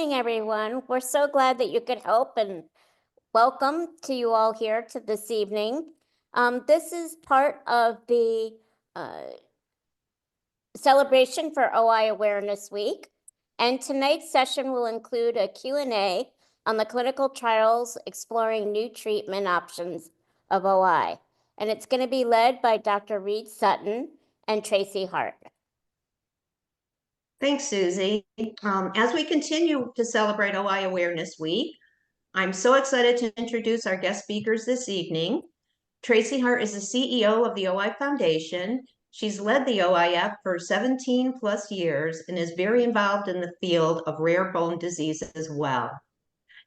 evening, everyone. We're so glad that you could help, and welcome to you all here to this evening. This is part of the celebration for OI Awareness Week, and tonight's session will include a Q&A on the clinical trials exploring new treatment options of OI, and it's going to be led by Dr. Reid Sutton and Tracy Hart. Thanks, Susie. As we continue to celebrate OI Awareness Week, I'm so excited to introduce our guest speakers this evening. Tracy Hart is the CEO of the OI Foundation. She's led the OIF for 17 plus years and is very involved in the field of rare bone diseases as well.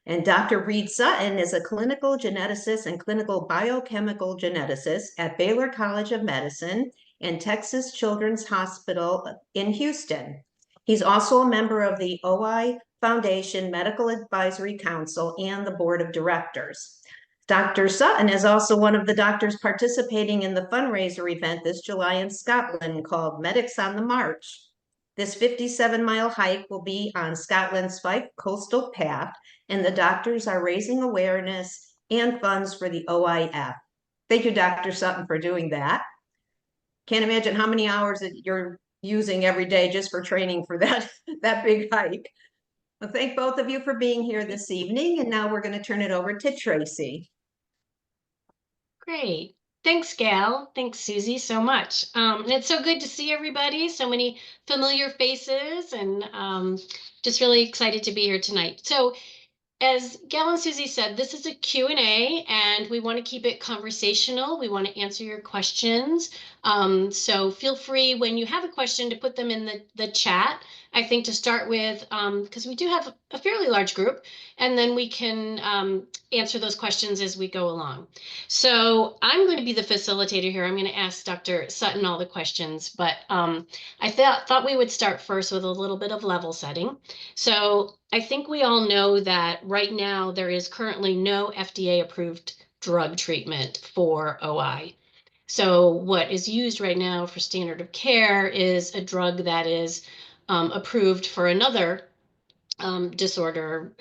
And Dr. Reid Sutton is a clinical geneticist and clinical biochemical geneticist at Baylor College of Medicine and Texas Children's Hospital in Houston. He's also a member of the OI Foundation Medical Advisory Council and the Board of Directors. Dr. Sutton is also one of the doctors participating in the fundraiser event this July in Scotland called Medics on the March. This 57-mile hike will be on Scotland's Fife Coastal Path, and the doctors are raising awareness and funds for the OIF. Thank you, Dr. Sutton, for doing that. Can't imagine how many hours that you're using every day just for training for that big hike. Well, thank both of you for being here this evening, and now we're going to turn it over to Tracy. Great. Thanks, Gail. Thanks, Susie, so much. And it's so good to see everybody, so many familiar faces, and just really excited to be here tonight. So as Gail and Susie said, this is a Q&A, and we want to keep it conversational. We want to answer your questions. So feel free when you have a question to put them in the chat. I think to start with, because we do have a fairly large group, and then we can answer those questions as we go along. So I'm going to be the facilitator here. I'm going to ask Dr. Sutton all the questions, but I thought we would start first with a little bit of level setting. So I think we all know that right now there is currently no FDA-approved drug treatment for OI. So what is used right now for standard of care is a drug that is approved for another disorder,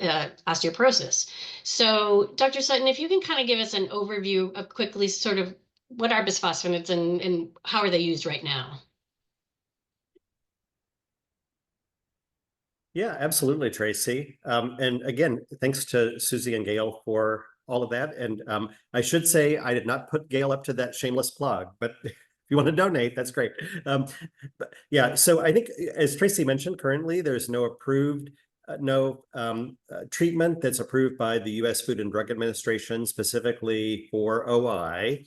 osteoporosis. So Dr. Sutton, if you can kind of give us an overview of quickly sort of what are bisphosphonates and how are they used right now? Yeah, absolutely, Tracy. And again, thanks to Susie and Gail for all of that. And I should say I did not put Gail up to that shameless plug, but if you want to donate, that's great. But yeah, so I think as Tracy mentioned, currently there's no approved, treatment that's approved by the U.S. Food and Drug Administration specifically for OI.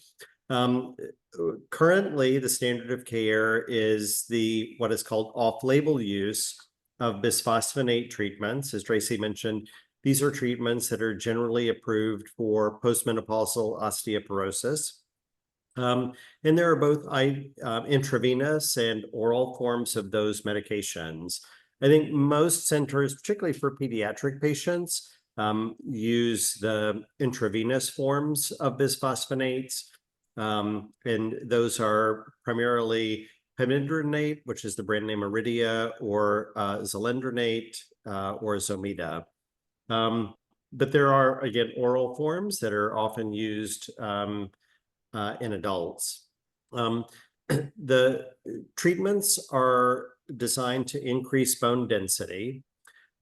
Currently, the standard of care is what is called off-label use of bisphosphonate treatments. As Tracy mentioned, these are treatments that are generally approved for postmenopausal osteoporosis. And there are both intravenous and oral forms of those medications. I think most centers, particularly for pediatric patients, use the intravenous forms of bisphosphonates. And those are primarily pimidronate, which is the brand name Iridia, or zolendronate, or Zomida. But there are, again, oral forms that are often used in adults. The treatments are designed to increase bone density.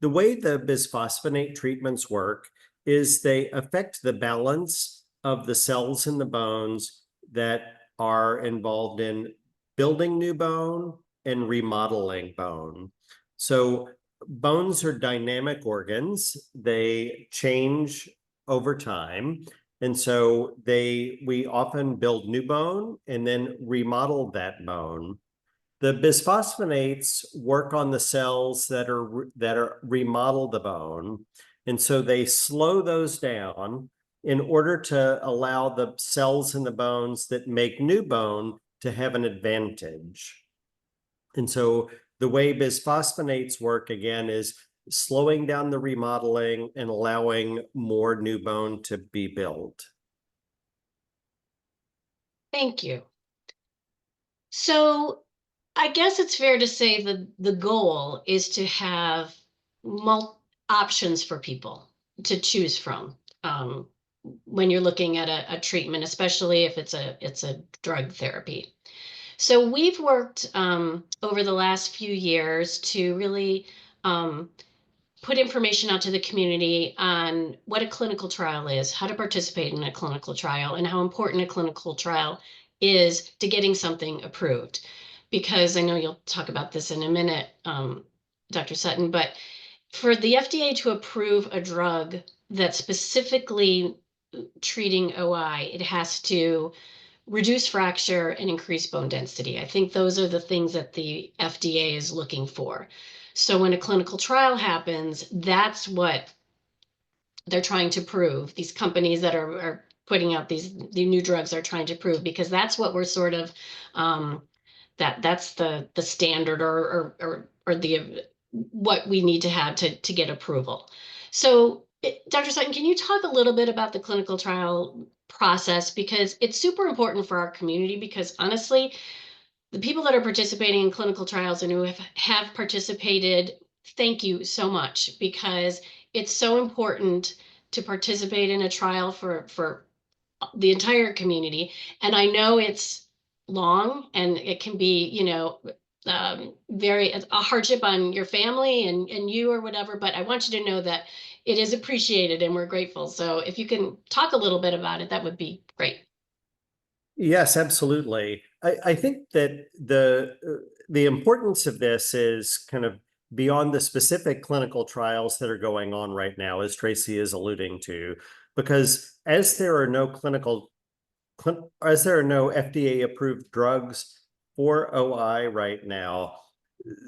The way the bisphosphonate treatments work is they affect the balance of the cells in the bones that are involved in building new bone and remodeling bone. So bones are dynamic organs. They change over time. And so we often build new bone and then remodel that bone. The bisphosphonates work on the cells that remodel the bone. And so they slow those down in order to allow the cells in the bones that make new bone to have an advantage. And so the way bisphosphonates work, again, is slowing down the remodeling and allowing more new bone to be built. Thank you. So I guess it's fair to say that the goal is to have options for people to choose from when you're looking at a treatment, especially if it's a drug therapy. So we've worked over the last few years to really put information out to the community on what a clinical trial is, how to participate in a clinical trial, and how important a clinical trial is to getting something approved. Because I know you'll talk about this in a minute, Dr. Sutton, but for the FDA to approve a drug that's specifically treating OI, it has to reduce fracture and increase bone density. I think those are the things that the FDA is looking for. So when a clinical trial happens, that's what they're trying to prove. These companies that are putting out the new drugs are trying to prove, because that's what we're sort of that's the standard or the what we need to have to get approval. So Dr. Sutton, can you talk a little bit about the clinical trial process, because it's super important for our community, because honestly, the people that are participating in clinical trials and who have participated, thank you so much, because it's so important to participate in a trial for the entire community. And I know it's long and it can be, you know, very a hardship on your family and you or whatever, but I want you to know that it is appreciated and we're grateful. So if you can talk a little bit about it, that would be great. Yes, absolutely. I think that the importance of this is kind of beyond the specific clinical trials that are going on right now, as Tracy is alluding to, because as there are no FDA approved drugs for OI right now,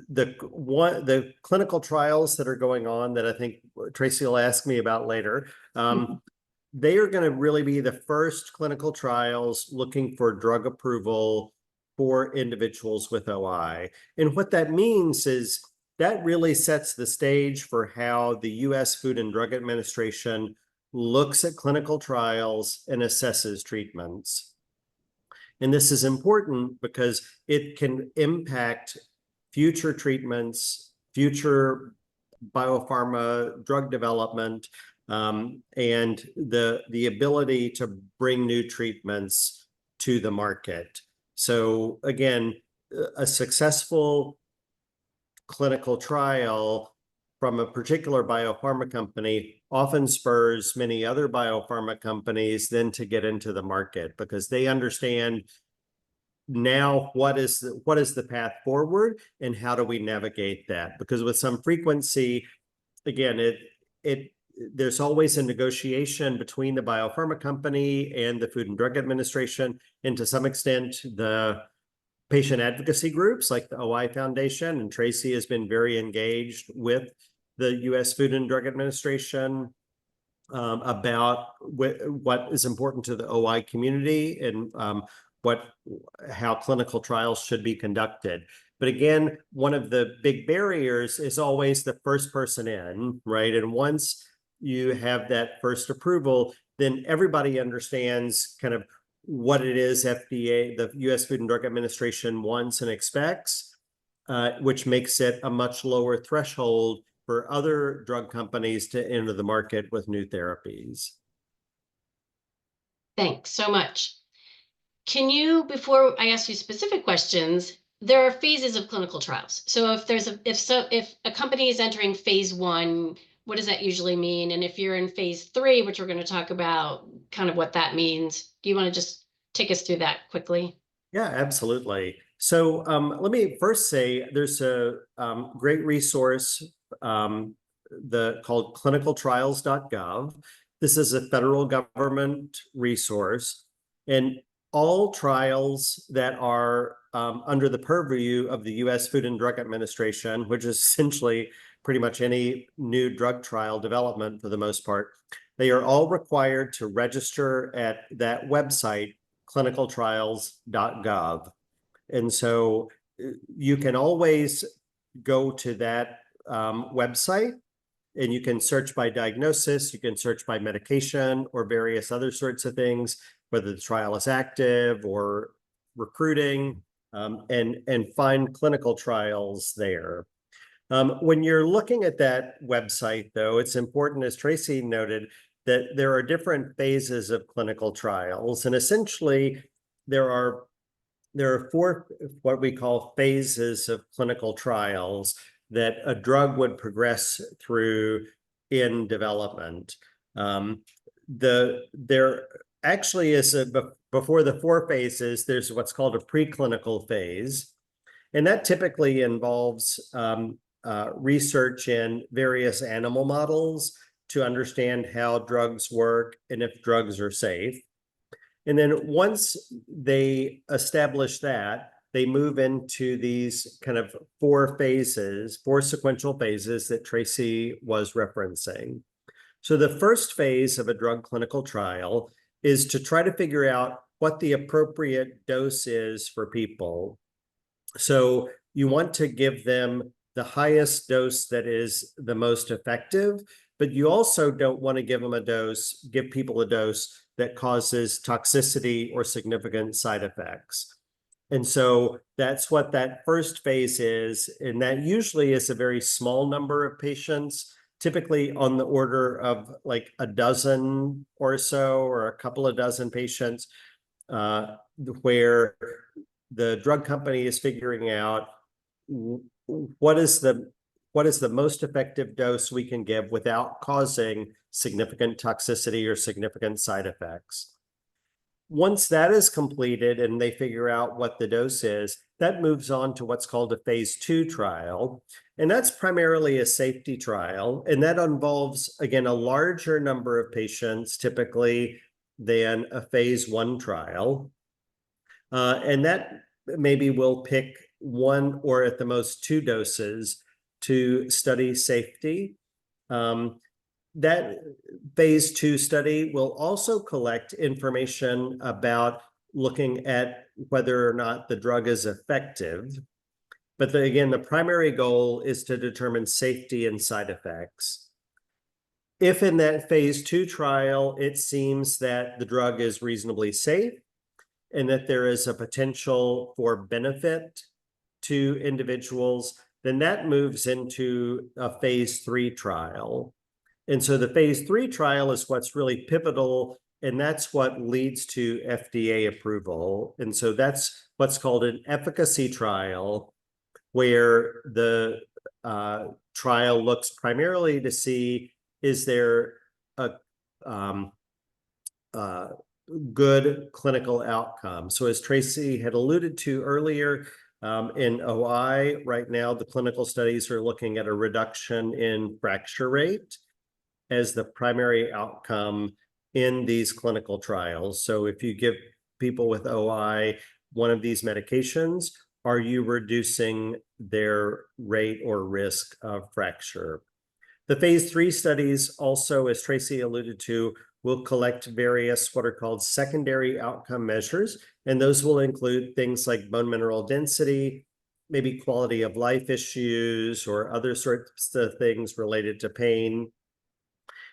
the clinical trials that are going on that I think Tracy will ask me about later, they are going to really be the first clinical trials looking for drug approval for individuals with OI. And what that means is that really sets the stage for how the U.S. Food and Drug Administration looks at clinical trials and assesses treatments. And this is important because it can impact future treatments, future biopharma drug development, and the ability to bring new treatments to the market. So again, a successful clinical trial from a particular biopharma company often spurs many other biopharma companies then to get into the market, because they understand now what is the path forward and how do we navigate that. Because with some frequency, again, there's always a negotiation between the biopharma company and the Food and Drug Administration, and to some extent the patient advocacy groups like the OI Foundation, and Tracy has been very engaged with the U.S. Food and Drug Administration about what is important to the OI community and how clinical trials should be conducted. But again, one of the big barriers is always the first person in, right? And once you have that first approval, then everybody understands kind of what it is FDA, the U.S. Food and Drug Administration wants and expects, which makes it a much lower threshold for other drug companies to enter the market with new therapies. Thanks so much. Can you, before I ask you specific questions, there are phases of clinical trials. So if a company is entering phase 1, what does that usually mean? And if you're in phase 3, which we're going to talk about, kind of what that means, do you want to just take us through that quickly? Yeah, absolutely. So let me first say there's a great resource called clinicaltrials.gov. This is a federal government resource, and all trials that are under the purview of the U.S. Food and Drug Administration, which is essentially pretty much any new drug trial development for the most part, they are all required to register at that website, clinicaltrials.gov. And so you can always go to that website, and you can search by diagnosis, you can search by medication or various other sorts of things, whether the trial is active or recruiting, and find clinical trials there. When you're looking at that website, though, it's important, as Tracy noted, that there are different phases of clinical trials, and essentially there are four what we call phases of clinical trials that a drug would progress through in development. There actually is before the four phases, there's what's called a preclinical phase, and that typically involves research in various animal models to understand how drugs work and if drugs are safe. And then once they establish that, they move into these kind of four sequential phases that Tracy was referencing. So the first phase of a drug clinical trial is to try to figure out what the appropriate dose is for people. So you want to give them the highest dose that is the most effective, but you also don't want to give people a dose that causes toxicity or significant side effects. And so that's what that first phase is. And that usually is a very small number of patients, typically on the order of like a dozen or so, or a couple of dozen patients, where the drug company is figuring out what is the most effective dose we can give without causing significant toxicity or significant side effects. Once that is completed and they figure out what the dose is, that moves on to what's called a phase 2 trial. And that's primarily a safety trial. And that involves, again, a larger number of patients typically than a phase 1 trial. And that maybe will pick one or at the most two doses to study safety. That phase 2 study will also collect information about looking at whether or not the drug is effective. But again, the primary goal is to determine safety and side effects. If in that phase 2 trial, it seems that the drug is reasonably safe and that there is a potential for benefit to individuals, then that moves into a phase 3 trial. And so the phase 3 trial is what's really pivotal, and that's what leads to FDA approval. And so that's what's called an efficacy trial, where the trial looks primarily to see, is there a good clinical outcome? So as Tracy had alluded to earlier, in OI, right now, the clinical studies are looking at a reduction in fracture rate as the primary outcome in these clinical trials. So if you give people with OI one of these medications, are you reducing their rate or risk of fracture? The phase 3 studies also, as Tracy alluded to, will collect various what are called secondary outcome measures, and those will include things like bone mineral density, maybe quality of life issues, or other sorts of things related to pain.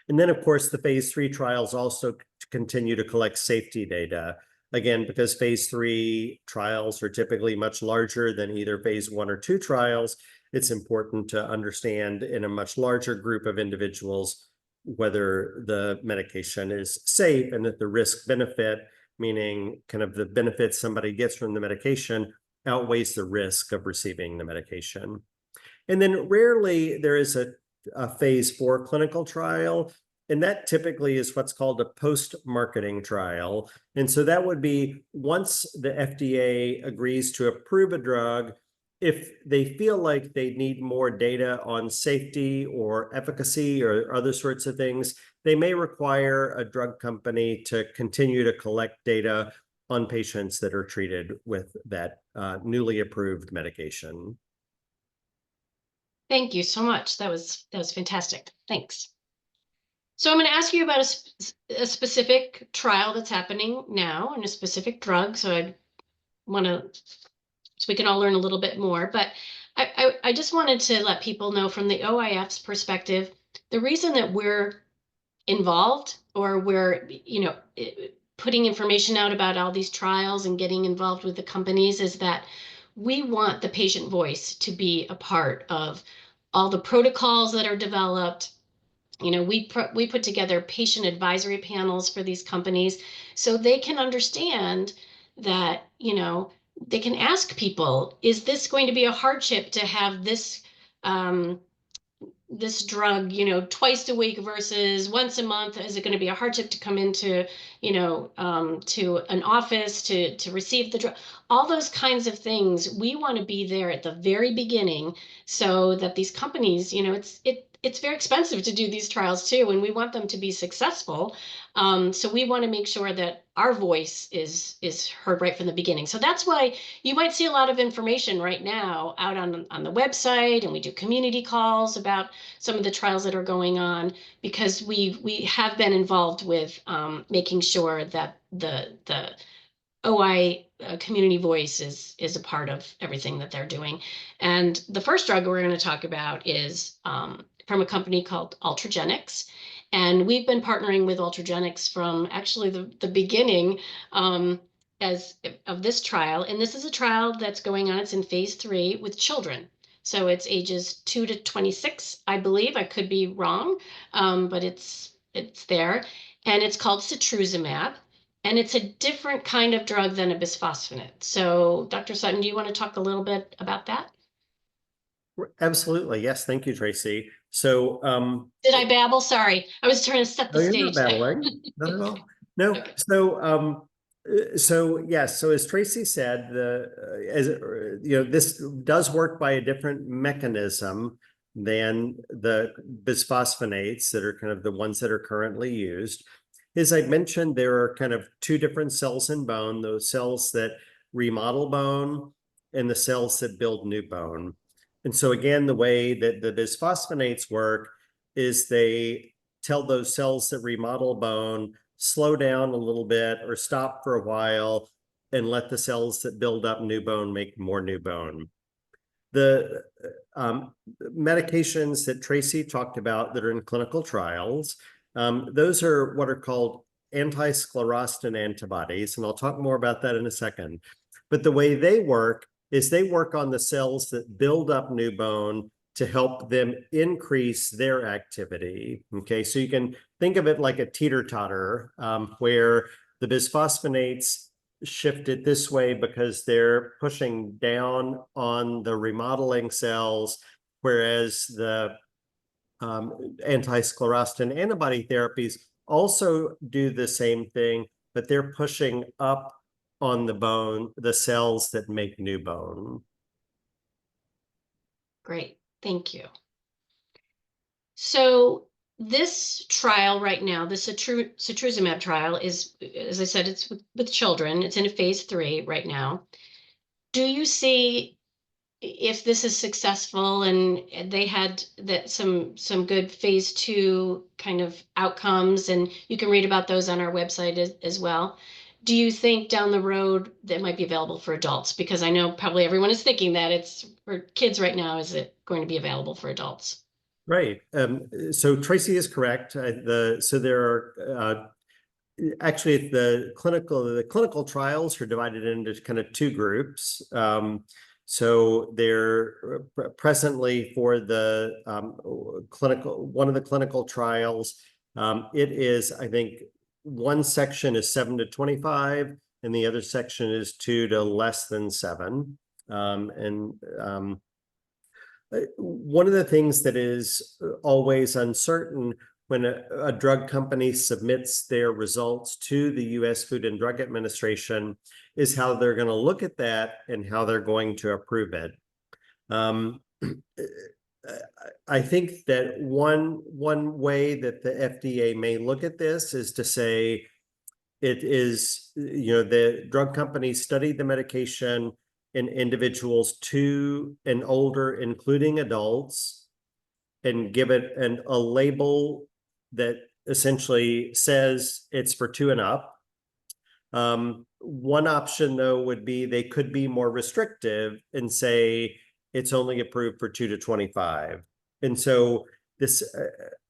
And then, of course, the phase 3 trials also continue to collect safety data. Again, because phase 3 trials are typically much larger than either phase 1 or 2 trials, it's important to understand in a much larger group of individuals whether the medication is safe and that the risk benefit, meaning kind of the benefits somebody gets from the medication, outweighs the risk of receiving the medication. And then rarely there is a phase 4 clinical trial, and that typically is what's called a post-marketing trial. And so that would be once the FDA agrees to approve a drug, if they feel like they need more data on safety or efficacy or other sorts of things, they may require a drug company to continue to collect data on patients that are treated with that newly approved medication. Thank you so much. That was fantastic. Thanks. So I'm going to ask you about a specific trial that's happening now and a specific drug. So I want to, so we can all learn a little bit more. But I just wanted to let people know from the OIF's perspective, the reason that we're involved, or we're, putting information out about all these trials and getting involved with the companies, is that we want the patient voice to be a part of all the protocols that are developed. You know, we put together patient advisory panels for these companies so they can understand that, you know, they can ask people, is this going to be a hardship to have this this drug, you know, twice a week versus once a month? Is it going to be a hardship to come into, you know, to an office to receive the drug? All those kinds of things. We want to be there at the very beginning so that these companies, you know, it's very expensive to do these trials too, and we want them to be successful. So we want to make sure that our voice is heard right from the beginning. So that's why you might see a lot of information right now out on the website, and we do community calls about some of the trials that are going on, because we have been involved with making sure that the OI community voice is a part of everything that they're doing. And the first drug we're going to talk about is from a company called Ultragenics. And we've been partnering with Ultragenics from actually the beginning as of this trial. And this is a trial that's going on. It's in phase 3 with children. So it's ages 2 to 26, I believe. I could be wrong, but it's there. And it's called setrusumab. And it's a different kind of drug than a bisphosphonate. So, Dr. Sutton, do you want to talk a little bit about that? Absolutely. Yes. Thank you, Tracy. So, Did I babble? Sorry. I was trying to set the no, you're stage. not babbling. Not at all. No. Okay. So yes. So as Tracy said, this does work by a different mechanism than the bisphosphonates that are kind of the ones that are currently used. As I mentioned, there are kind of two different cells in bone: those cells that remodel bone and the cells that build new bone. And so again, the way that the bisphosphonates work is they tell those cells that remodel bone, slow down a little bit or stop for a while, and let the cells that build up new bone make more new bone. The medications that Tracy talked about that are in clinical trials, those are what are called anti-sclerostin antibodies, and I'll talk more about that in a second. But the way they work is they work on the cells that build up new bone to help them increase their activity. Okay, so you can think of it like a teeter-totter, where the bisphosphonates shift it this way because they're pushing down on the remodeling cells, whereas the anti-sclerostin antibody therapies also do the same thing, but they're pushing up on the bone, the cells that make new bone. Great. Thank you. So this trial right now, the setrusumab trial is, as I said, it's with children. It's in a phase 3 right now. Do you see, if this is successful and they had some good phase 2 kind of outcomes, and you can read about those on our website as well, do you think down the road that might be available for adults? Because I know probably everyone is thinking that it's for kids right now. Is it going to be available for adults? Right. So Tracy is correct. So there are actually the clinical trials are divided into kind of two groups. So they're presently for the one of the clinical trials. It is, I think, one section is 7 to 25, and the other section is 2 to less than 7. One of the things that is always uncertain when a drug company submits their results to the U.S. Food and Drug Administration is how they're going to look at that and how they're going to approve it. I think that one way that the FDA may look at this is to say it is, the drug companies studied the medication in individuals 2 and older, including adults, and give it a label that essentially says it's for 2 and up. One option, though, would be they could be more restrictive and say it's only approved for 2 to 25. And so this,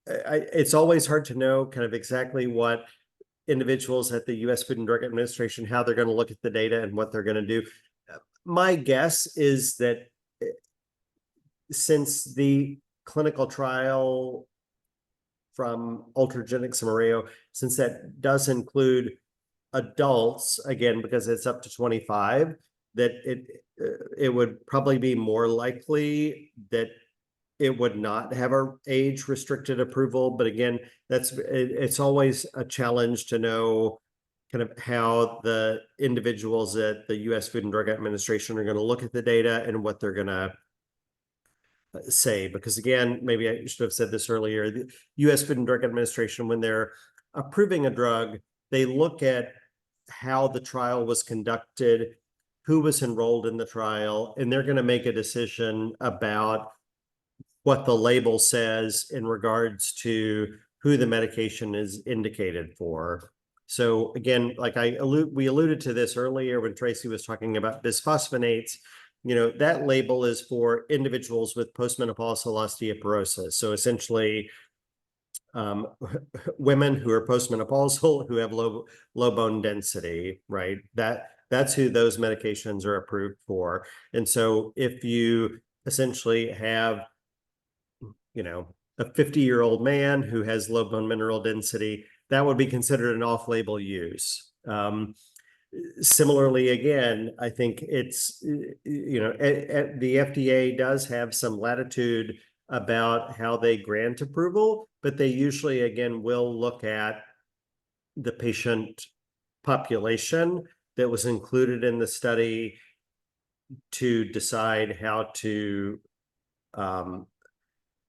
it's always hard to know kind of exactly what individuals at the U.S. Food and Drug Administration, how they're going to look at the data and what they're going to do. My guess is that since the clinical trial from Ultragenyx and Mario, since that does include adults, again, because it's up to 25, that it would probably be more likely that it would not have a age restricted approval. But again, it's always a challenge to know kind of how the individuals at the U.S. Food and Drug Administration are going to look at the data and what they're going to say. Because again, maybe I should have said this earlier, the U.S. Food and Drug Administration, when they're approving a drug, they look at how the trial was conducted, who was enrolled in the trial, and they're going to make a decision about what the label says in regards to who the medication is indicated for. So again, like we alluded to this earlier when Tracy was talking about bisphosphonates, that label is for individuals with postmenopausal osteoporosis. So essentially, women who are postmenopausal who have low bone density, right? That's who those medications are approved for. And so if you essentially have, a 50-year-old man who has low bone mineral density, that would be considered an off-label use. Similarly, again, I think it's, the FDA does have some latitude about how they grant approval, but they usually, again, will look at the patient population that was included in the study to decide how to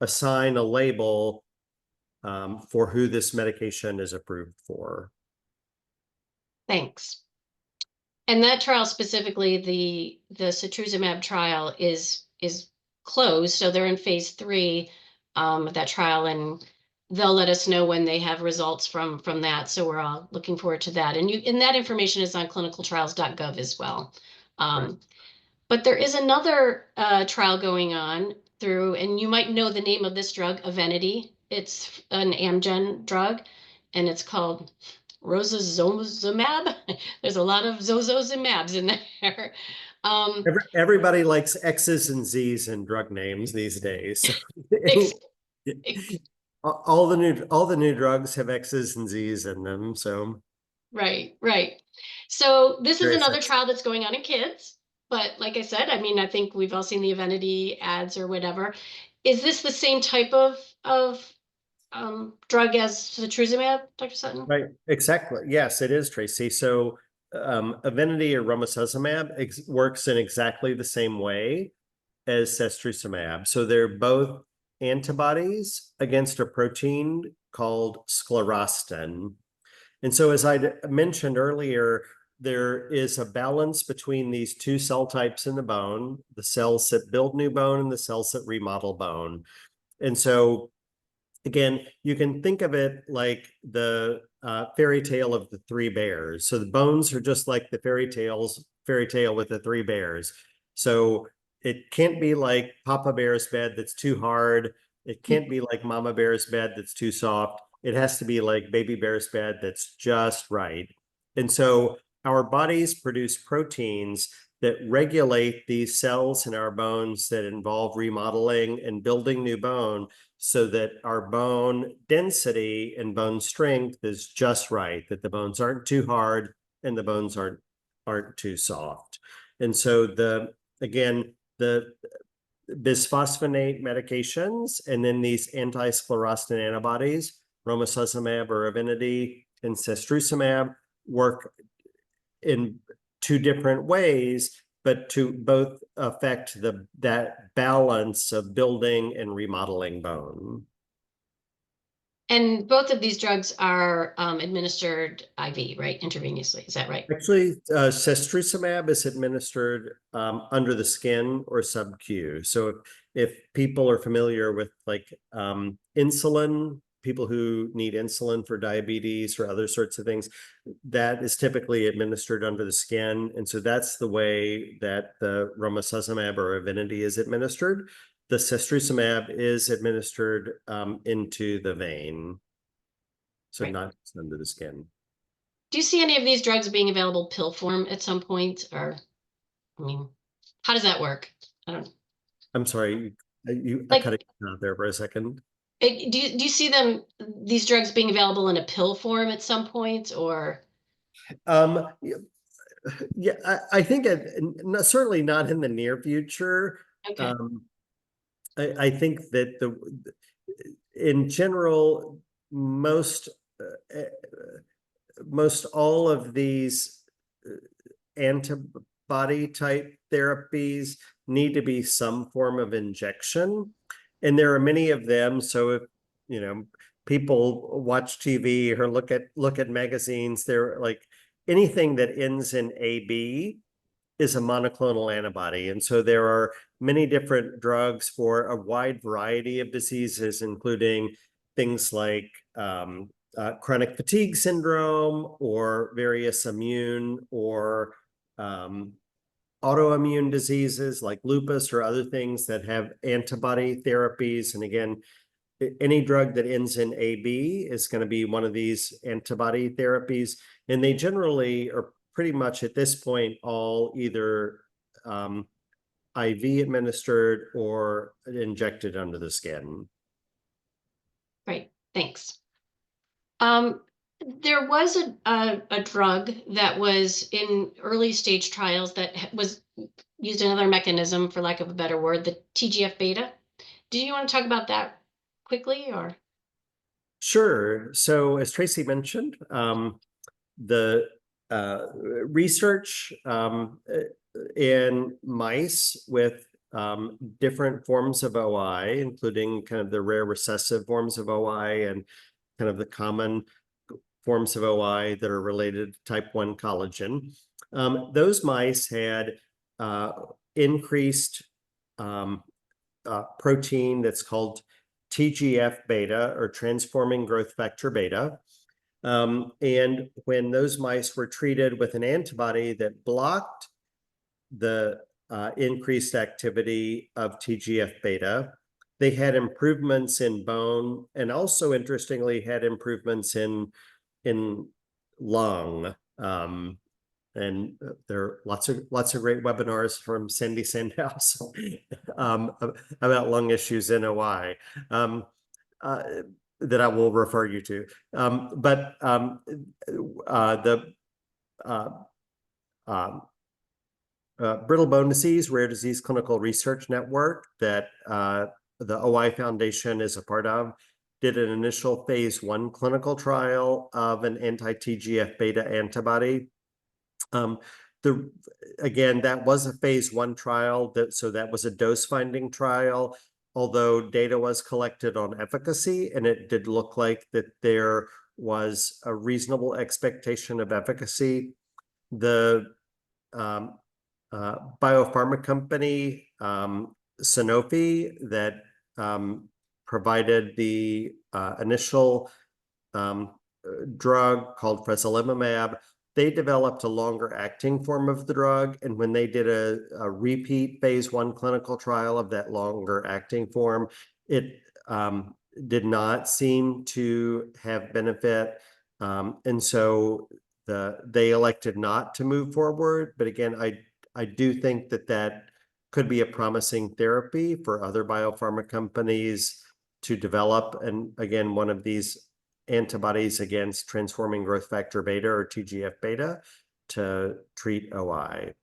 assign a label for who this medication is approved for. Thanks. And that trial specifically, the setrusumab trial is closed, so they're in phase 3 of that trial, and they'll let us know when they have results from that. So we're all looking forward to that. And that information is on clinicaltrials.gov as well. Right. But there is another trial going on and you might know the name of this drug, Evenity. It's an Amgen drug, and it's called Rozozumab. There's a lot of zozozumabs in there. Everybody likes X's and Z's in drug names these days. All the new drugs have X's and Z's in them. So right. So this is very another sexy. trial that's going on in kids. But like I said, I think we've all seen the Evenity ads or whatever. Is this the same type of drug as setrusumab, Dr. Sutton? Right, exactly. Yes, it is, Tracy. So Evenity or romosozumab works in exactly the same way as setrusumab. So they're both antibodies against a protein called sclerostin. And so as I mentioned earlier, there is a balance between these two cell types in the bone, the cells that build new bone and the cells that remodel bone. And so again, you can think of it like the fairy tale of the three bears. So the bones are just like the fairy tale with the three bears. So it can't be like Papa Bear's bed that's too hard. It can't be like Mama Bear's bed that's too soft. It has to be like Baby Bear's bed that's just right. And so our bodies produce proteins that regulate these cells in our bones that involve remodeling and building new bone, so that our bone density and bone strength is just right, that the bones aren't too hard and the bones aren't too soft. And so the bisphosphonate medications and then these anti-sclerostin antibodies, romosozumab or Evenity and setrusumab, work in two different ways, but to both affect that balance of building and remodeling bone. And both of these drugs are administered IV, right? Intravenously, is that right? Actually, setrusumab is administered under the skin or sub-Q. So if people are familiar with like insulin, people who need insulin for diabetes or other sorts of things, that is typically administered under the skin. And so that's the way that the romosozumab or Evenity is administered. The setrusumab is administered into the vein. So not just under the skin. Do you see any of these drugs being available pill form at some point? Or, how does that work? I don't know. I'm sorry. I Like, cut it out there for a second. do you see these drugs being available in a pill form at some point, or? Um, yeah, I think certainly not in the near future. Okay. I think that in general, most all of these antibody type therapies need to be some form of injection, and there are many of them. So if people watch TV or look at magazines, they're like anything that ends in AB is a monoclonal antibody. And so there are many different drugs for a wide variety of diseases, including things like chronic fatigue syndrome or various immune or autoimmune diseases like lupus or other things that have antibody therapies. And again, any drug that ends in AB is going to be one of these antibody therapies. And they generally are pretty much at this point all either IV administered or injected under the skin. Right, thanks. There was a drug that was in early stage trials that was used another mechanism, for lack of a better word, the TGF beta. Do you want to talk about that quickly, or? Sure. So as Tracy mentioned, the research in mice with different forms of OI, including kind of the rare recessive forms of OI and kind of the common forms of OI that are related to type 1 collagen. Those mice had increased protein that's called TGF beta, or transforming growth factor beta. And when those mice were treated with an antibody that blocked the increased activity of TGF beta, they had improvements in bone, and also interestingly had improvements in lung. And there are lots of great webinars from Cindy Sandhouse about lung issues in OI. That I will refer you to. Brittle bone disease, rare disease clinical research network that the OI Foundation is a part of, did an initial phase 1 clinical trial of an anti-TGF beta antibody. Again, that was a phase 1 trial, so that was a dose finding trial, although data was collected on efficacy, and it did look like that there was a reasonable expectation of efficacy. The biopharma company, Sanofi, that provided the initial drug called fresolimumab, they developed a longer acting form of the drug. And when they did a repeat phase 1 clinical trial of that longer acting form, it did not seem to have benefit. And so they elected not to move forward. But again, I do think that could be a promising therapy for other biopharma companies to develop. And again, one of these antibodies against transforming growth factor beta, or TGF beta, to treat OI.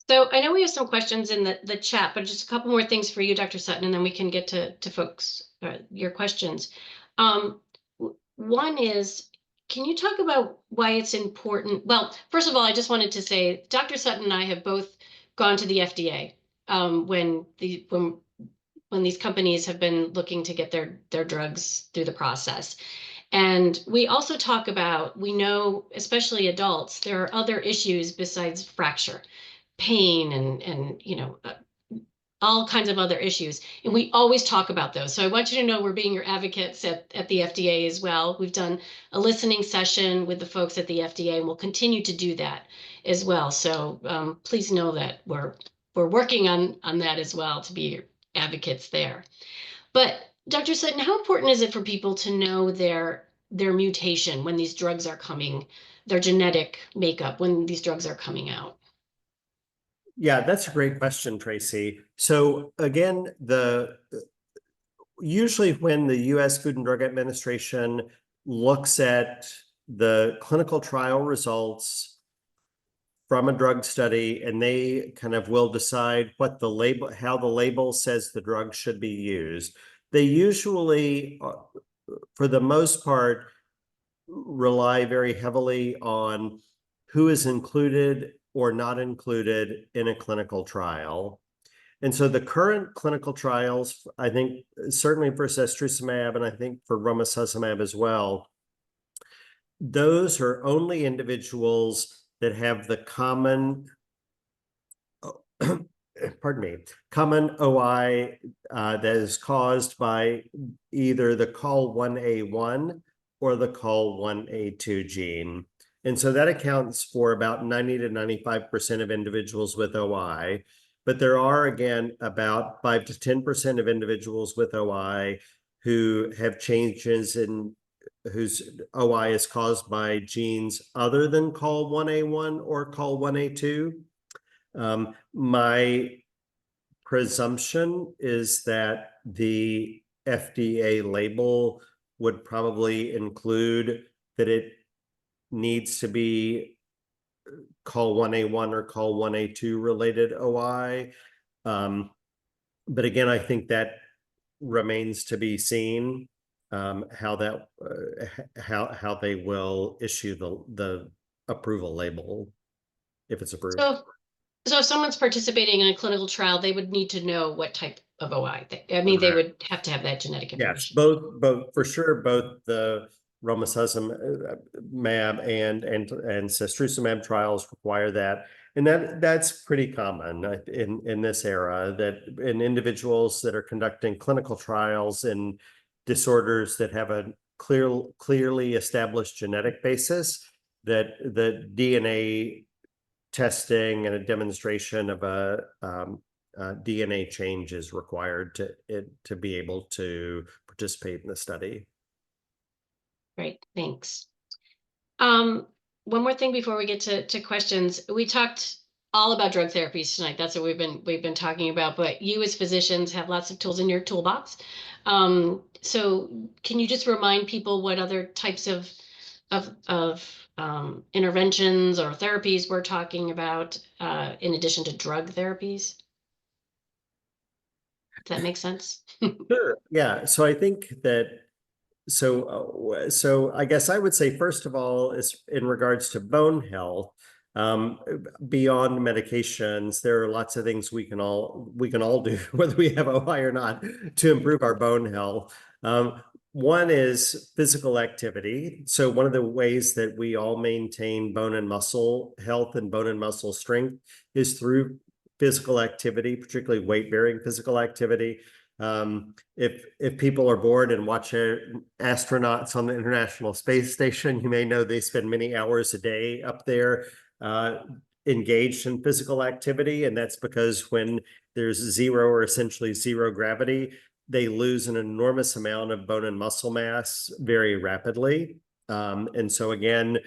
So I know we have some questions in the chat, but just a couple more things for you, Dr. Sutton, and then we can get to folks, your questions. One is, can you talk about why it's important? Well, first of all, I just wanted to say Dr. Sutton and I have both gone to the FDA when these companies have been looking to get their drugs through the process. And we also talk about, we know, especially adults, there are other issues besides fracture, pain, and all kinds of other issues. And we always talk about those. So I want you to know we're being your advocates at the FDA as well. We've done a listening session with the folks at the FDA, and we'll continue to do that as well. So please know that we're working on that as well, to be your advocates there. But Dr. Sutton, how important is it for people to know their mutation when these drugs are coming, their genetic makeup when these drugs are coming out? Yeah, that's a great question, Tracy. So again, usually when the U.S. Food and Drug Administration looks at the clinical trial results from a drug study, and they kind of will decide what the label, how the label says the drug should be used. They usually, for the most part, rely very heavily on who is included or not included in a clinical trial. And so the current clinical trials, I think, certainly for setrusumab, and I think for romosozumab as well, those are only individuals that have the common, pardon me, common OI that is caused by either the COL1A1 or the COL1A2 gene. And so that accounts for about 90 to 95% of individuals with OI. But there are, again, about 5 to 10% of individuals with OI who have changes in whose OI is caused by genes other than COL1A1 or COL1A2. My presumption is that the FDA label would probably include that it needs to be COL1A1 or COL1A2 related OI. But again, I think that remains to be seen, how they will issue the approval label if it's approved. So if someone's participating in a clinical trial, they would need to know what type of OI. I mean, they would have to have that genetic Yes, information. both for sure, both the romosozumab and setrusumab trials require that. And that's pretty common in this era, that in individuals that are conducting clinical trials in disorders that have a clearly established genetic basis, that the DNA testing and a demonstration of a DNA change is required to be able to participate in the study. Great, thanks. One more thing before we get to questions. We talked all about drug therapies tonight. That's what we've been talking about. But you as physicians have lots of tools in your toolbox. So can you just remind people what other types of interventions or therapies we're talking about in addition to drug therapies? Does that make sense? Sure. Yeah. So I think that so I guess I would say, first of all, is in regards to bone health, beyond medications, there are lots of things we can all do, whether we have OI or not, to improve our bone health. One is physical activity. So one of the ways that we all maintain bone and muscle health and bone and muscle strength is through physical activity, particularly weight-bearing physical activity. If people are bored and watch astronauts on the International Space Station, you may know they spend many hours a day up there engaged in physical activity. And that's because when there's zero or essentially zero gravity, they lose an enormous amount of bone and muscle mass very rapidly. And so again,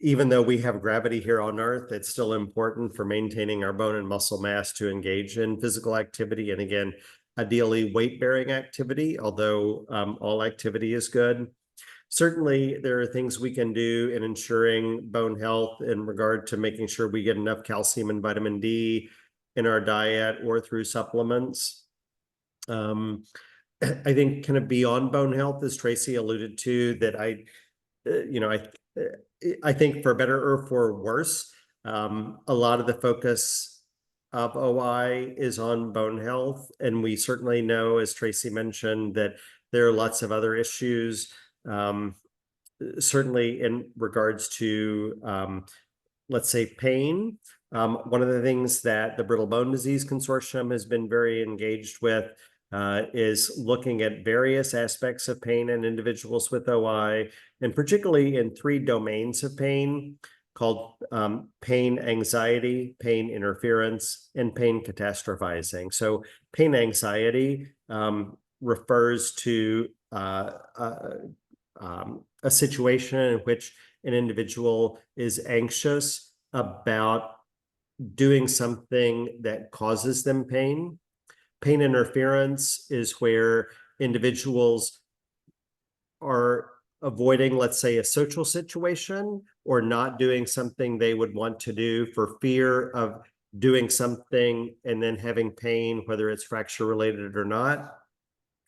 even though we have gravity here on Earth, it's still important for maintaining our bone and muscle mass to engage in physical activity. And again, ideally weight-bearing activity, although all activity is good. Certainly, there are things we can do in ensuring bone health in regard to making sure we get enough calcium and vitamin D in our diet or through supplements. I think kind of beyond bone health, as Tracy alluded to, that I think for better or for worse, a lot of the focus of OI is on bone health. And we certainly know, as Tracy mentioned, that there are lots of other issues, certainly in regards to, let's say, pain. One of the things that the Brittle Bone Disease Consortium has been very engaged with is looking at various aspects of pain in individuals with OI, and particularly in 3 domains of pain called pain anxiety, pain interference, and pain catastrophizing. So pain anxiety refers to a situation in which an individual is anxious about doing something that causes them pain. Pain interference is where individuals are avoiding, let's say, a social situation or not doing something they would want to do for fear of doing something and then having pain, whether it's fracture related or not.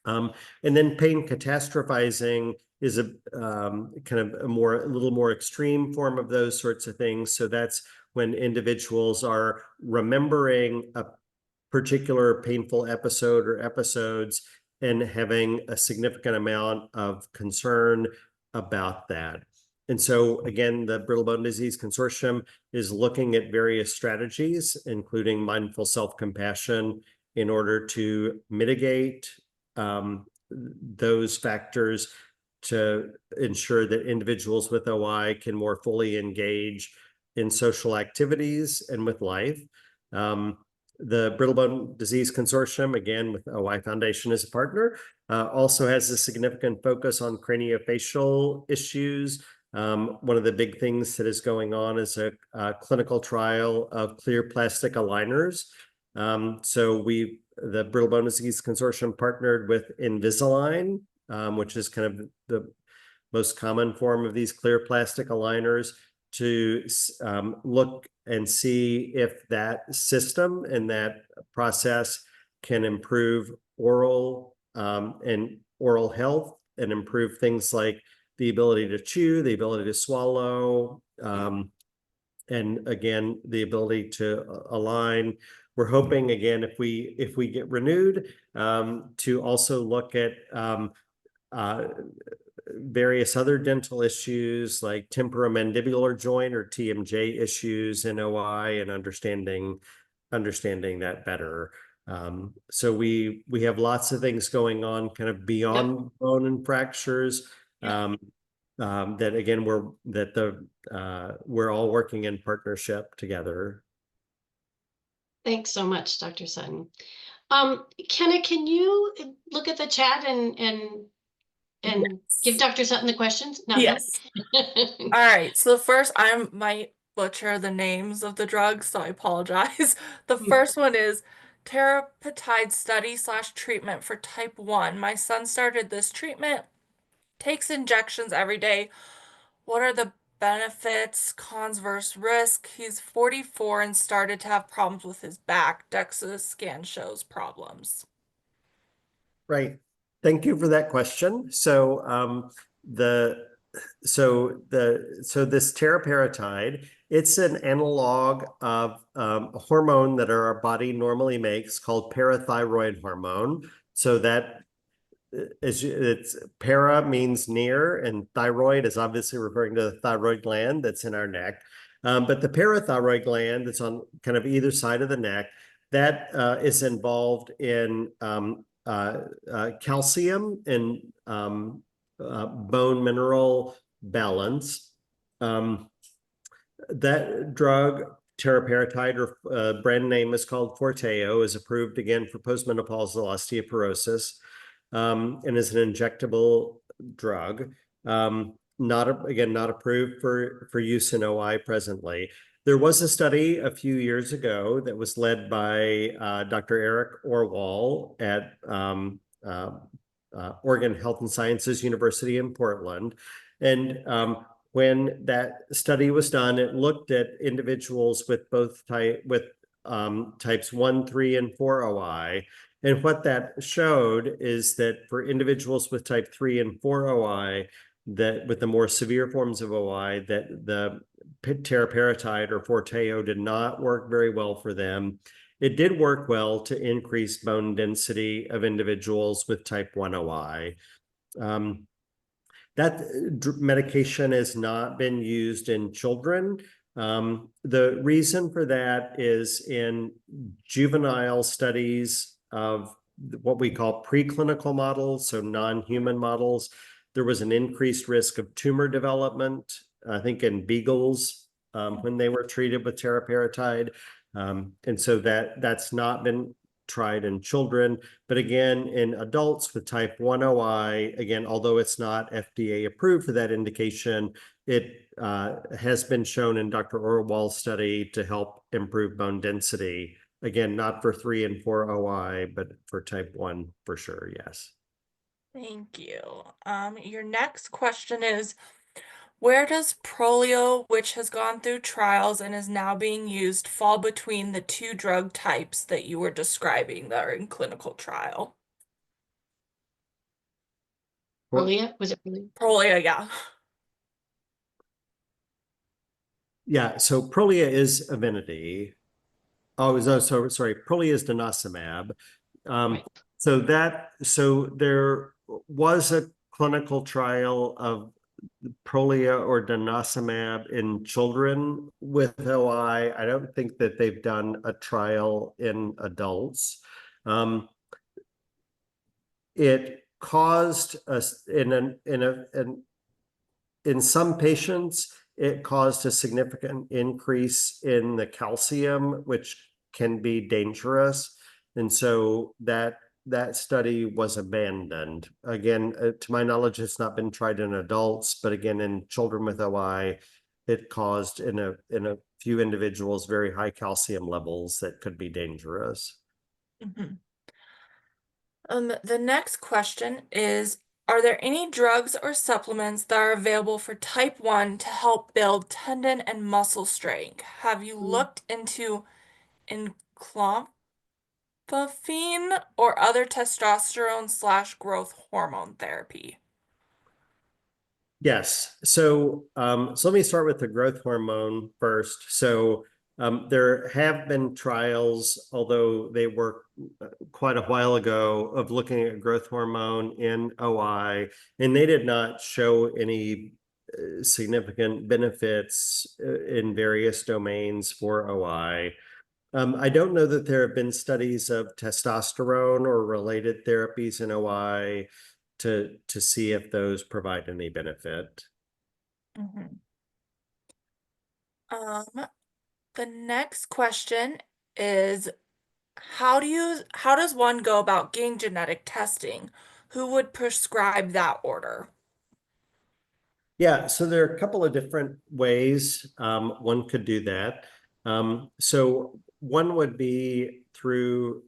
And then pain catastrophizing is a kind of a little more extreme form of those sorts of things. So that's when individuals are remembering a particular painful episode or episodes and having a significant amount of concern about that. And so again, the Brittle Bone Disease Consortium is looking at various strategies, including mindful self-compassion, in order to mitigate those factors to ensure that individuals with OI can more fully engage in social activities and with life. The Brittle Bone Disease Consortium, again, with OI Foundation as a partner, also has a significant focus on craniofacial issues. One of the big things that is going on is a clinical trial of clear plastic aligners. So the Brittle Bone Disease Consortium partnered with Invisalign, which is kind of the most common form of these clear plastic aligners, to look and see if that system and that process can improve oral and oral health and improve things like the ability to chew, the ability to swallow, and again, the ability to align. We're hoping, again, if we get renewed, to also look at various other dental issues like temporomandibular joint or TMJ issues in OI, and understanding that better. So we have lots of things going on kind of beyond bone and fractures. That again, we're all working in partnership together. Thanks so much, Dr. Sutton. Kenna, can you look at the chat and give Dr. Sutton the questions? Not yes. All right. So first, I might butcher the names of the drugs, so I apologize. The first one is teriparatide study/treatment for type 1. My son started this treatment, takes injections every day. What are the benefits, cons versus risk? He's 44 and started to have problems with his back. DEXA scan shows problems. Right. Thank you for that question. So this teriparatide, it's an analog of a hormone that our body normally makes called parathyroid hormone. So that it's para means near, and thyroid is obviously referring to the thyroid gland that's in our neck. But the parathyroid gland that's on kind of either side of the neck, that is involved in calcium and bone mineral balance. That drug, teriparatide, or brand name is called Forteo, is approved again for postmenopausal osteoporosis, and is an injectable drug. Not approved for use in OI presently. There was a study a few years ago that was led by Dr. Eric Orwall at Oregon Health and Sciences University in Portland. And when that study was done, it looked at individuals with both types 1, 3, and 4 OI. And what that showed is that for individuals with type 3 and 4 OI, that with the more severe forms of OI, that the teriparatide or Forteo did not work very well for them. It did work well to increase bone density of individuals with type 1 OI. That medication has not been used in children. The reason for that is in juvenile studies of what we call preclinical models, so non-human models, there was an increased risk of tumor development, I think in beagles, when they were treated with teriparatide. And so that's not been tried in children, but again, in adults with type 1 OI, again, although it's not FDA approved for that indication, it has been shown in Dr. Orwell's study to help improve bone density. Again, not for 3 and 4 OI, but for type 1 for sure, yes. Thank you. Your next question is, where does Prolia, which has gone through trials and is now being used, fall between the two drug types that you were describing that are in clinical trial? Prolia, was it Prolia? Prolia, yeah. Yeah, so Prolia is Evenity. Oh, no, so sorry, Prolia is denosumab. Right. So there was a clinical trial of Prolia or denosumab in children with OI. I don't think that they've done a trial in adults. It caused us in some patients, it caused a significant increase in the calcium, which can be dangerous. And so that study was abandoned. Again, to my knowledge, it's not been tried in adults, but again, in children with OI, it caused in a few individuals very high calcium levels that could be dangerous. Mhm. The next question is, are there any drugs or supplements that are available for type 1 to help build tendon and muscle strength? Have you looked into enclomiphene or other testosterone / growth hormone therapy? Yes. So let me start with the growth hormone first. So there have been trials, although they were quite a while ago, of looking at growth hormone in OI, and they did not show any significant benefits in various domains for OI. I don't know that there have been studies of testosterone or related therapies in OI to see if those provide any benefit. Mhm. The next question is, how does one go about getting genetic testing? Who would prescribe that order? Yeah, so there are a couple of different ways one could do that. So one would be through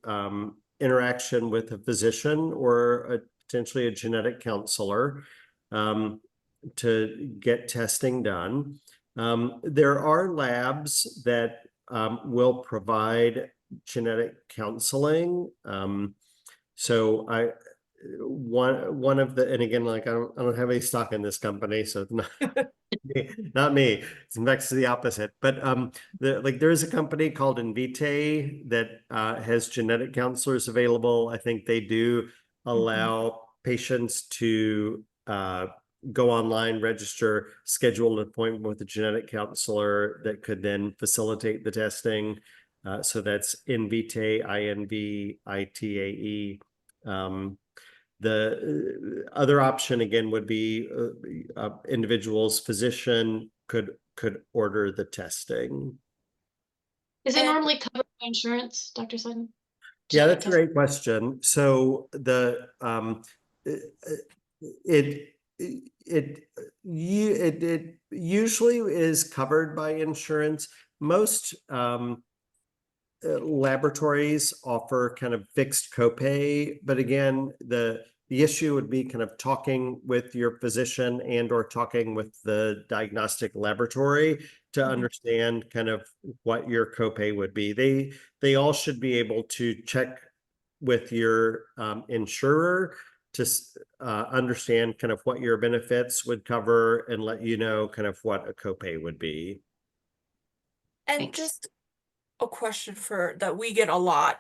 interaction with a physician or potentially a genetic counselor to get testing done. There are labs that will provide genetic counseling. So one of the, and again, like I don't have any stock in this company, so it's not me. It's in fact the opposite. But there is a company called Invitae that has genetic counselors available. I think they do allow patients to go online, register, schedule an appointment with a genetic counselor that could then facilitate the testing. So that's Invitae, Invitae. The other option again would be individual's physician could order the testing. Is it And normally covered by insurance, Dr. Sutton? Yeah, Genetic that's a testing? great question. So it usually is covered by insurance. Most laboratories offer kind of fixed copay, but again, the issue would be kind of talking with your physician and or talking with the diagnostic laboratory to understand kind of what your copay would be. They all should be able to check with your insurer to understand kind of what your benefits would cover and let you know kind of what a copay would be. And Thanks. just a question that we get a lot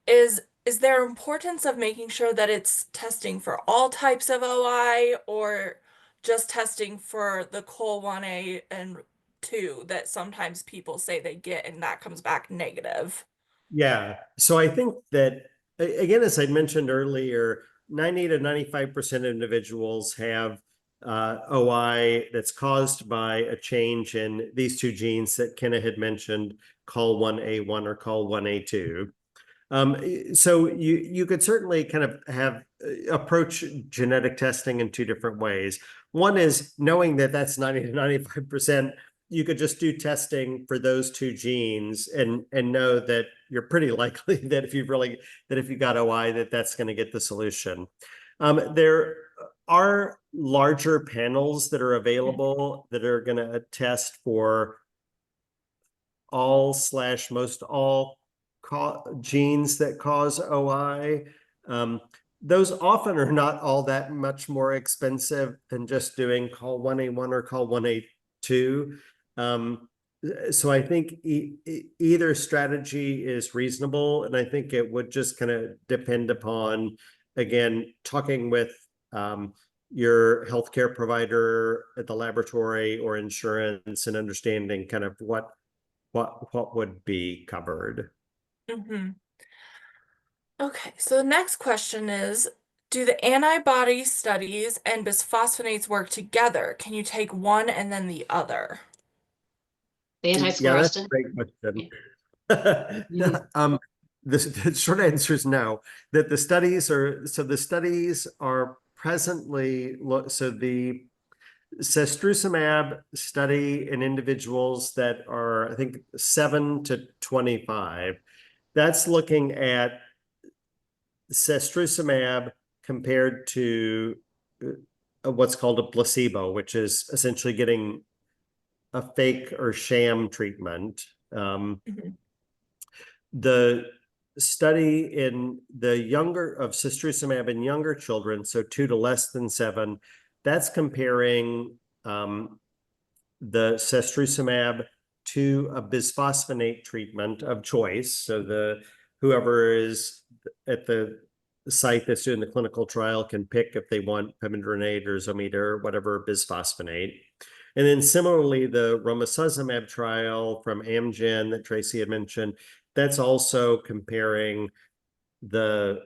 is there importance of making sure that it's testing for all types of OI or just testing for the COL1A and 2 that sometimes people say they get and that comes back negative? Yeah. So I think that, again, as I mentioned earlier, 90 to 95% of individuals have OI that's caused by a change in these two genes that Kenna had mentioned, COL1A1 or COL1A2. So you could certainly kind of have approach genetic testing in two different ways. One is knowing that that's 90 to 95%. You could just do testing for those two genes and know that you're pretty likely that if you got OI, that's going to get the solution. There are larger panels that are available that are going to test for most all genes that cause OI. Those often are not all that much more expensive than just doing call 1A1 or call 1A2. So I think either strategy is reasonable, and I think it would just kind of depend upon, again, talking with your healthcare provider at the laboratory or insurance and understanding kind of what would be covered. Mm-hmm. Okay, so the next question is, do the antibody studies and bisphosphonates work together? Can you take one and then the other? The Yeah, that's a anti-sclerostin. great question. Mhm. The short answer is no. That the studies are presently so the cestrusumab study in individuals that are, I think, 7 to 25. That's looking at cestrusumab compared to what's called a placebo, which is essentially getting a fake or sham treatment. Mhm. The study in the younger of cestrusumab in younger children, so 2 to less than 7, that's comparing the cestrusumab to a bisphosphonate treatment of choice. So whoever is at the site that's doing the clinical trial can pick if they want pemidronate or zometa or whatever bisphosphonate. And then similarly, the romosozumab trial from Amgen that Tracy had mentioned, that's also comparing the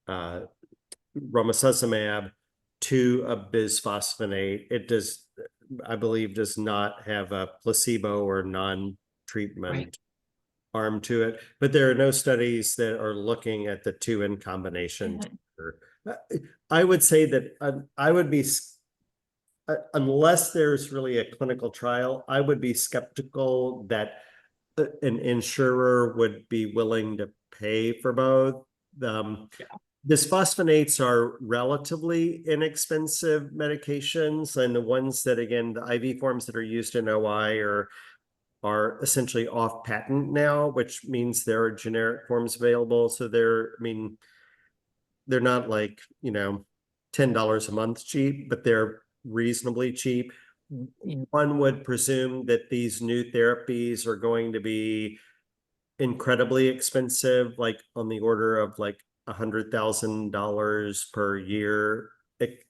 romosozumab to a bisphosphonate. It does, I believe, does not have a placebo or non-treatment arm to it, but there are no studies that are looking at the two in combination. I would say that I would be, unless there's really a clinical trial, I would be skeptical that an insurer would be willing to pay for both. Bisphosphonates are relatively inexpensive medications, and the ones that, again, the IV forms that are used in OI are essentially off patent now, which means there are generic forms available. So they're not like, $10 a month cheap, but they're reasonably cheap. One would presume that these new therapies are going to be incredibly expensive, like on the order of like $100,000 per year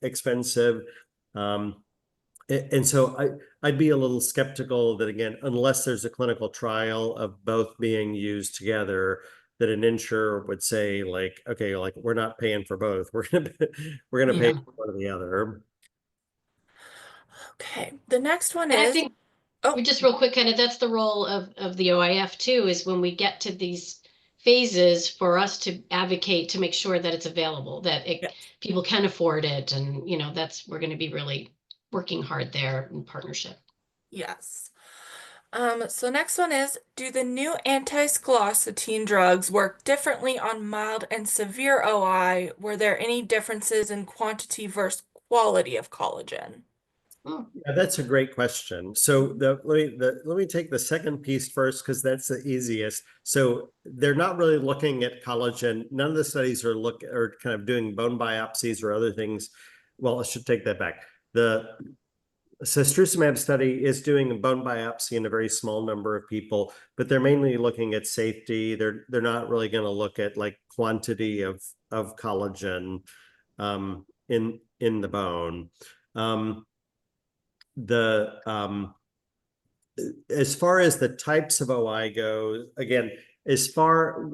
expensive. And so I'd be a little skeptical that, again, unless there's a clinical trial of both being used together, that an insurer would say like, okay, like we're not paying for both. We're gonna pay for one or the other. Okay, the next one And I is, think oh, just real quick, kind of that's the role of the OIF too, is when we get to these phases for us to advocate to make sure that it's available, that yes. people can afford it. And, we're going to be really working hard there in partnership. Yes. So next one is, do the new anti-sclerostin drugs work differently on mild and severe OI? Were there any differences in quantity versus quality of collagen? Oh, Yeah, that's a great question. So let me take the second piece first, because that's the easiest. So they're not really looking at collagen. None of the studies are kind of doing bone biopsies or other things. Well, I should take that back. The cestrusumab study is doing a bone biopsy in a very small number of people, but they're mainly looking at safety. They're not really going to look at like quantity of collagen in the bone. As far as the types of OI go, again, as far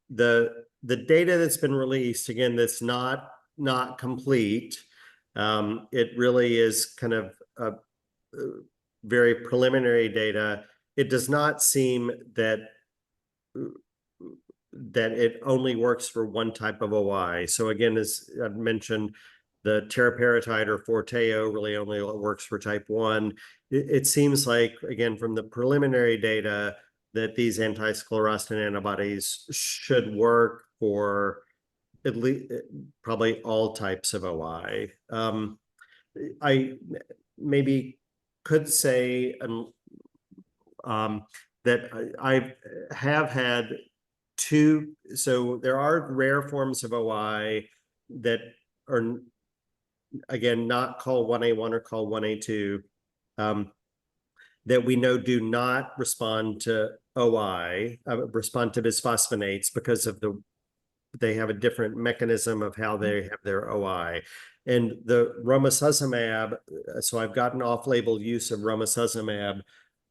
the data that's been released, again, that's not complete. It really is kind of a very preliminary data. It does not seem that that it only works for one type of OI. So again, as I've mentioned, the teriparatide or Forteo really only works for type 1. It seems like, again, from the preliminary data, that these anti-sclerostin antibodies should work for at least probably all types of OI. I maybe could say that I have had two, so there are rare forms of OI that are, again, not called 1A1 or called 1A2, that we know do not respond to OI, respond to bisphosphonates because of they have a different mechanism of how they have their OI. And the romosozumab, so I've gotten off-label use of romosozumab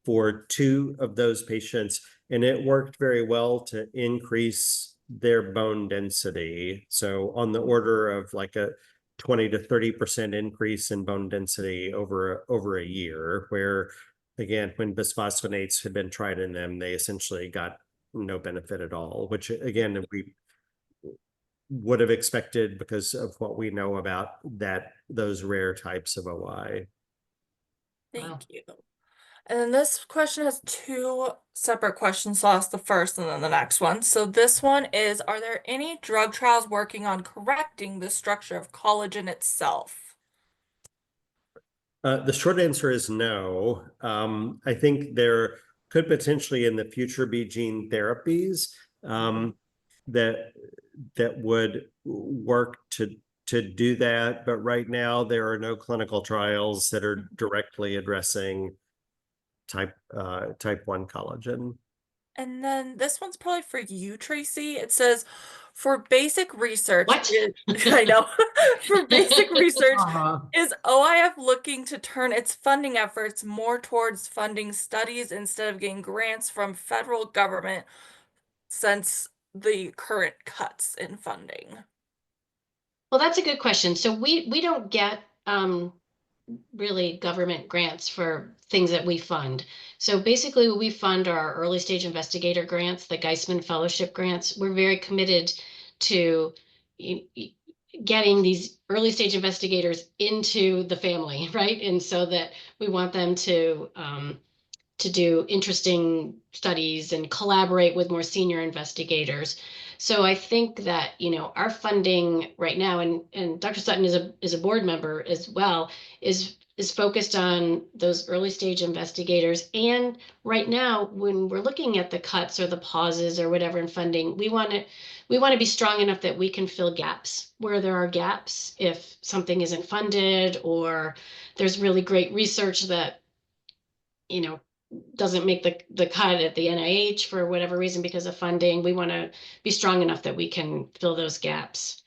for 2 of those patients, and it worked very well to increase their bone density. So on the order of like a 20 to 30% increase in bone density over a year, where again, when bisphosphonates had been tried in them, they essentially got no benefit at all, which again, we would have expected because of what we know about those rare types of OI. Thank you. And then this question has 2 separate questions. So I'll ask the first and then the next one. So this one is, are there any drug trials working on correcting the structure of collagen itself? The short answer is no. I think there could potentially in the future be gene therapies that would work to do that, but right now there are no clinical trials that are directly addressing type 1 collagen. And then this one's probably for you, Tracy. It says, for basic research, What? I know, for basic research, Uh-huh. is OIF looking to turn its funding efforts more towards funding studies instead of getting grants from federal government since the current cuts in funding? Well, that's a good question. So we don't get really government grants for things that we fund. So basically we fund our early stage investigator grants, the Geisman Fellowship grants. We're very committed to getting these early stage investigators into the family, right? And so that we want them to do interesting studies and collaborate with more senior investigators. So I think that, our funding right now, and Dr. Sutton is a board member as well, is focused on those early stage investigators. And right now, when we're looking at the cuts or the pauses or whatever in funding, we want to be strong enough that we can fill gaps where there are gaps. If something isn't funded or there's really great research that, doesn't make the cut at the NIH for whatever reason because of funding, we want to be strong enough that we can fill those gaps.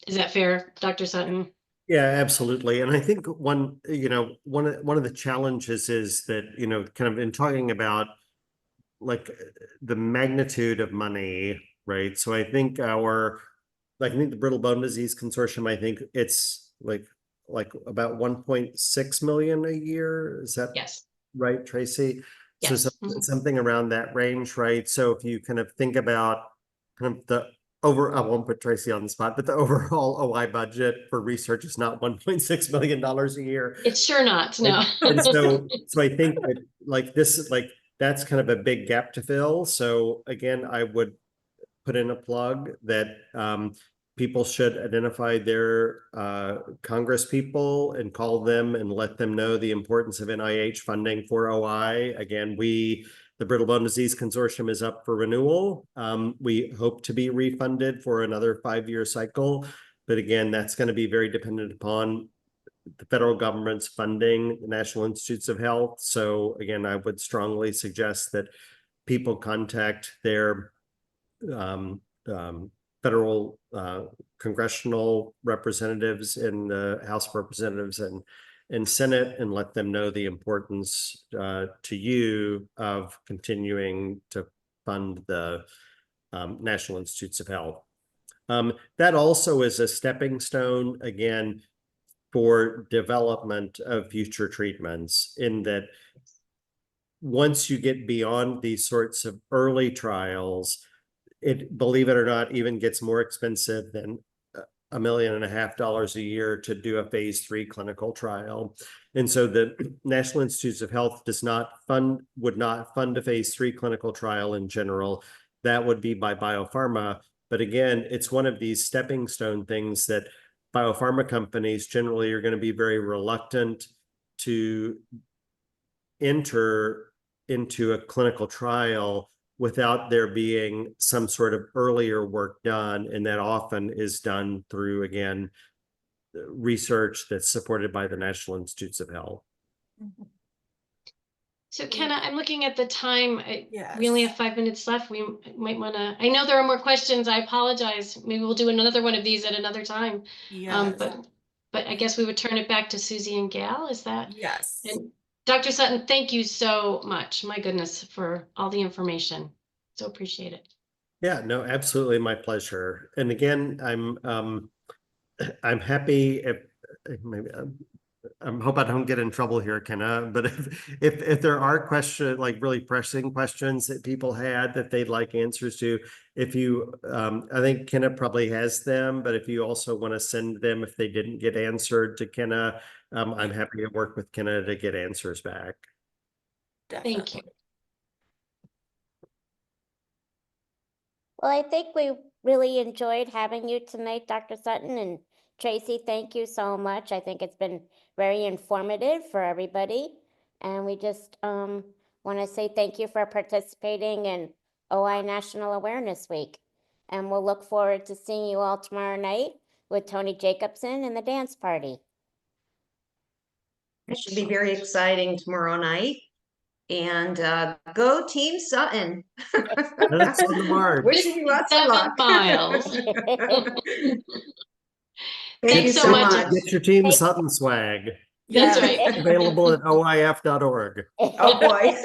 Is that fair, Dr. Sutton? Yeah, absolutely. And I think one of the challenges is that, kind of in talking about like the magnitude of money, right? So I think the Brittle Bone Disease Consortium, I think it's like about 1.6 million a year. Is that Yes. right, Tracy? So Yes. something around that range, right? So if you kind of think about kind of I won't put Tracy on the spot, but the overall OI budget for research is not $1.6 million a year. It's sure not, no. And so I think that that's kind of a big gap to fill. So again, I would put in a plug that people should identify their Congress people and call them and let them know the importance of NIH funding for OI. Again, the Brittle Bone Disease Consortium is up for renewal. We hope to be refunded for another 5-year cycle. But again, that's going to be very dependent upon the federal government's funding the National Institutes of Health. So again, I would strongly suggest that people contact their federal congressional representatives in the House of Representatives and Senate and let them know the importance to you of continuing to fund the National Institutes of Health. That also is a stepping stone, again, for development of future treatments, in that once you get beyond these sorts of early trials, it, believe it or not, even gets more expensive than $1.5 million a year to do a phase 3 clinical trial. And so the National Institutes of Health would not fund a phase 3 clinical trial in general. That would be by biopharma. But again, it's one of these stepping stone things that biopharma companies generally are going to be very reluctant to enter into a clinical trial without there being some sort of earlier work done. And that often is done through, again, research that's supported by the National Institutes of Health. So Kenna, I'm looking at the time. Yes. We only have 5 minutes left. We might want to, I know there are more questions. I apologize. Maybe we'll do another one of these at another time. Yes. But I guess we would turn it back to Susie and Gail. Is that? Yes. And Dr. Sutton, thank you so much. My goodness, for all the information. So appreciate it. Yeah, no, absolutely, my pleasure. And again, I'm happy if maybe I hope I don't get in trouble here, Kenna. But if there are questions, like really pressing questions that people had that they'd like answers to, if you I think Kenna probably has them, but if you also want to send them if they didn't get answered to Kenna, I'm happy to work with Kenna to get answers back. Definitely. Thank you. Well, I think we really enjoyed having you tonight, Dr. Sutton, and Tracy, thank you so much. I think it's been very informative for everybody. And we just want to say thank you for participating in OI National Awareness Week. And we'll look forward to seeing you all tomorrow night with Tony Jacobson and the dance party. It should be very exciting tomorrow night. And go Team Sutton. That's on the mark. Wishing you lots of 57 luck. miles. Thank Thanks you so so much. much. Get your Team Thank- Sutton swag. That's Yes. right. Available at oif.org. Oh, boy.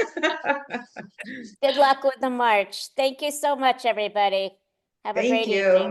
Good luck with the march. Thank you so much, everybody. Have a Thank great you. evening.